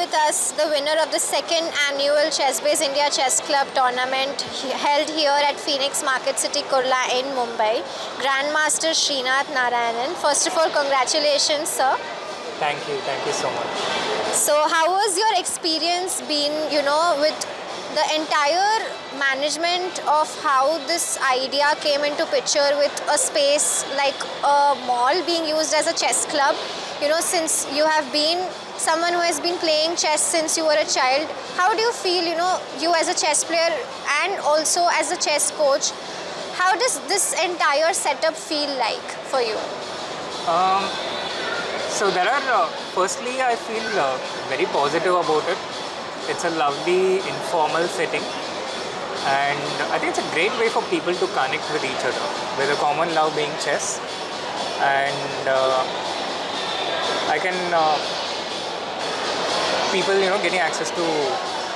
with us the winner of the second annual ChessBase India Chess Club tournament held here at Phoenix Market City, Kurla in Mumbai, Grandmaster Srinath Narayanan. First of all, congratulations, sir. Thank you so much. So, how was your experience been, with the entire management of how this idea came into picture with a space like a mall being used as a chess club? Since you have been someone who has been playing chess since you were a child, how do you feel, you as a chess player and also as a chess coach, how does this entire setup feel like for you? So there are, firstly I feel very positive about it. It's a lovely informal setting, and I think it's a great way for people to connect with each other with a common love being chess. And I can people getting access to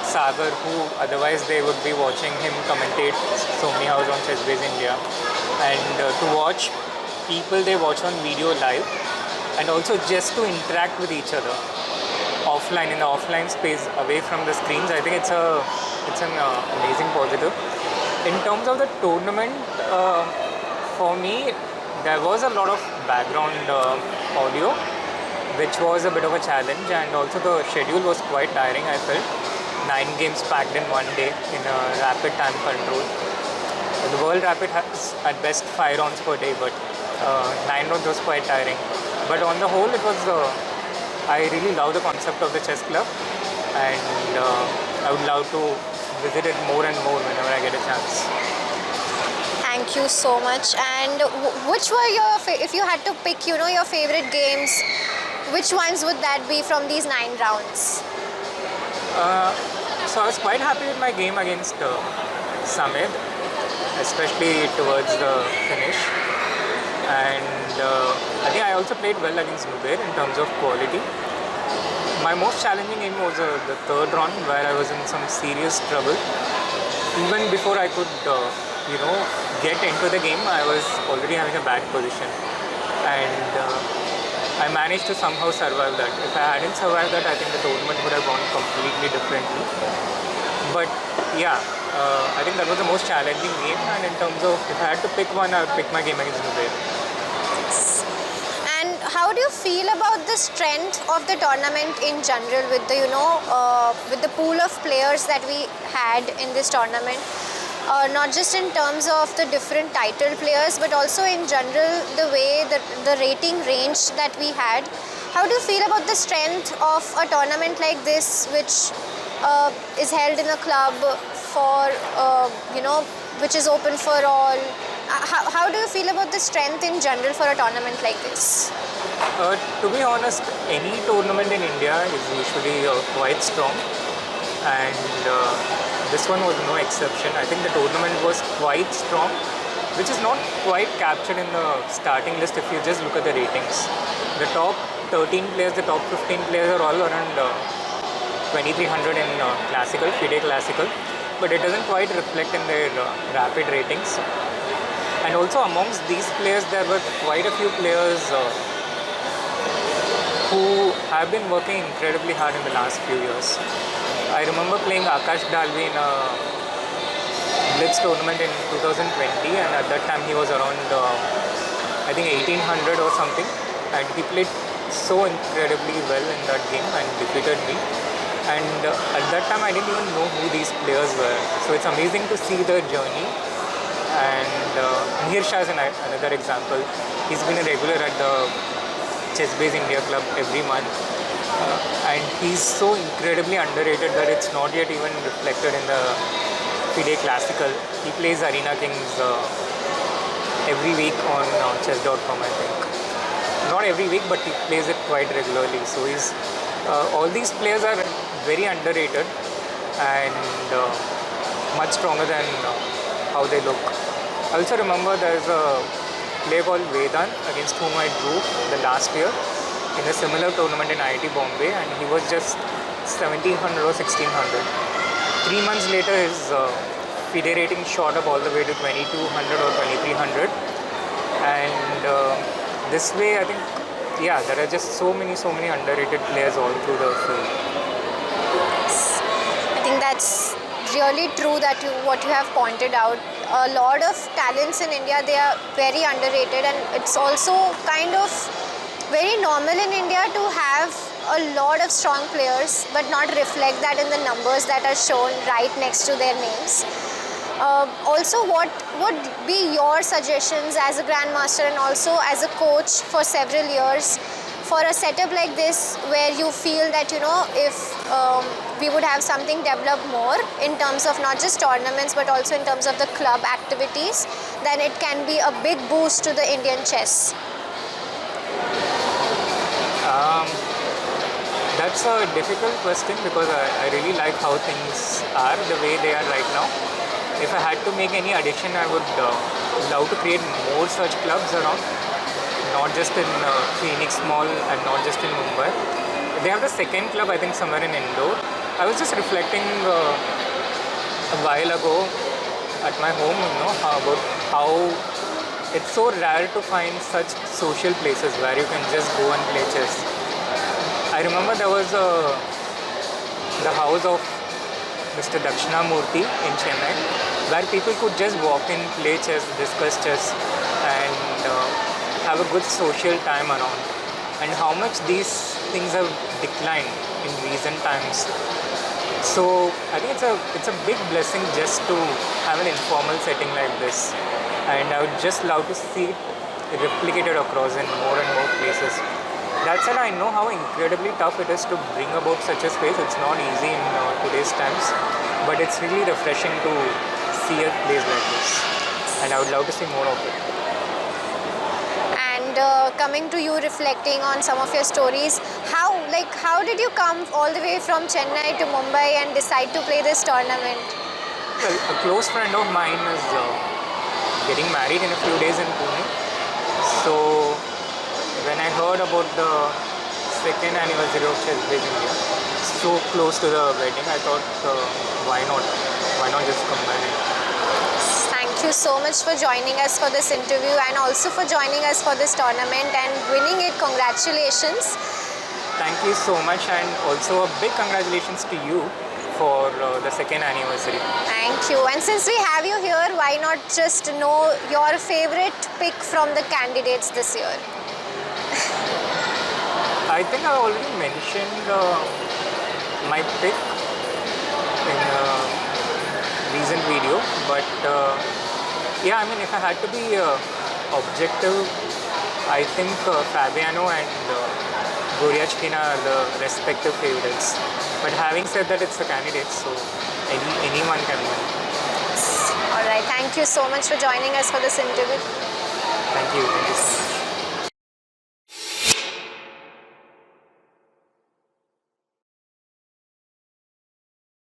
Sagar, who otherwise they would be watching him commentate so many hours on ChessBase India, and to watch people they watch on video live, and also just to interact with each other offline, in the offline space away from the screens. I think it's an amazing positive. In terms of the tournament, for me there was a lot of background audio, which was a bit of a challenge, and also the schedule was quite tiring. I felt 9 games packed in one day in a rapid time control. The World Rapid has at best 5 rounds per day, but 9 rounds was quite tiring. But on the whole, it was I really love the concept of the chess club, and I would love to visit it more and more whenever I get a chance. Thank you so much. And which were if you had to pick, your favorite games, which ones would that be from these 9 rounds? So I was quite happy with my game against Samed, especially towards the finish. And I think I also played well against Nubair in terms of quality. My most challenging game was the third round, where I was in some serious trouble. Even before I could, get into the game, I was already having a bad position. And I managed to somehow survive that. If I hadn't survived that, I think the tournament would have gone completely differently. But yeah, I think that was the most challenging game. And in terms of, if I had to pick one, I would pick my game against Nubair. And how do you feel about the strength of the tournament in general, with the with the pool of players that we had in this tournament? Not just in terms of the different title players, but also in general the way the rating range that we had. How do you feel about the strength of a tournament like this, which is held in a club for which is open for all? How do you feel about the strength in general for a tournament like this? To be honest, any tournament in India is usually quite strong, and this one was no exception. I think the tournament was quite strong, which is not quite captured in the starting list if you just look at the ratings. The top 13 players, the top 15 players are all around 2300 in classical, FIDE classical, but it doesn't quite reflect in their rapid ratings. And also amongst these players, there were quite a few players who have been working incredibly hard in the last few years. I remember playing Akash Dalvi in a Blitz tournament in 2020, and at that time he was around I think 1800 or something, and he played so incredibly well in that game and defeated me. And at that time I didn't even know who these players were, so it's amazing to see their journey. And Mihir Shah is another example. He's been a regular at the ChessBase India Club every month, and he's so incredibly underrated that it's not yet even reflected in the FIDE Classical. He plays Arena Kings every week on chess.com, I think. Not every week, but he plays it quite regularly. So he's all these players are very underrated and much stronger than how they look. I also remember there's a player called Vedant against whom I drew the last year in a similar tournament in IIT Bombay, and he was just 1700 or 1600. 3 months later, his FIDE rating shot up all the way to 2200 or 2300, and this way I think, yeah, there are just so many underrated players all through the field. that's really true that what you have pointed out. A lot of talents in India, they are very underrated, and it's also kind of very normal in India to have a lot of strong players but not reflect that in the numbers that are shown right next to their names. Also, what would be your suggestions as a grandmaster and also as a coach for several years for a setup like this, where you feel that if we would have something developed more in terms of not just tournaments but also in terms of the club activities, then it can be a big boost to the Indian chess? That's a difficult question because I really like how things are the way they are right now. If I had to make any addition, I would love to create more such clubs around, not just in Phoenix Mall and not just in Mumbai. They have the second club, I think, somewhere in Indore. I was just reflecting a while ago at my home, about how it's so rare to find such social places where you can just go and play chess. I remember there was the house of Mr. Dakshinamurthy in Chennai, where people could just walk in, play chess, discuss chess, and have a good social time around. And how much these things have declined in recent times. So I think it's a big blessing just to have an informal setting like this, and I would just love to see it replicated across in more and more places. That said, I know how incredibly tough it is to bring about such a space. It's not easy in today's times, but it's really refreshing to see a place like this, and I would love to see more of it. And coming to you, reflecting on some of your stories, how did you come all the way from Chennai to Mumbai and decide to play this tournament? Well, a close friend of mine is getting married in a few days in Pune. So when I heard about the second anniversary of ChessBase India, so close to the wedding, I thought, why not? Why not just combine it? Thank you so much for joining us for this interview and also for joining us for this tournament and winning it. Congratulations. Thank you so much, and also a big congratulations to you for the second anniversary. Thank you. And since we have you here, why not just know your favorite pick from the candidates this year? I think I already mentioned my pick in a recent video, but yeah, I mean, if I had to be objective, I think Fabiano and Goriachkina are the respective favorites. But having said that, it's the candidates, so anyone can win. All right. Thank you so much for joining us for this interview. Thank you. Thank you so much.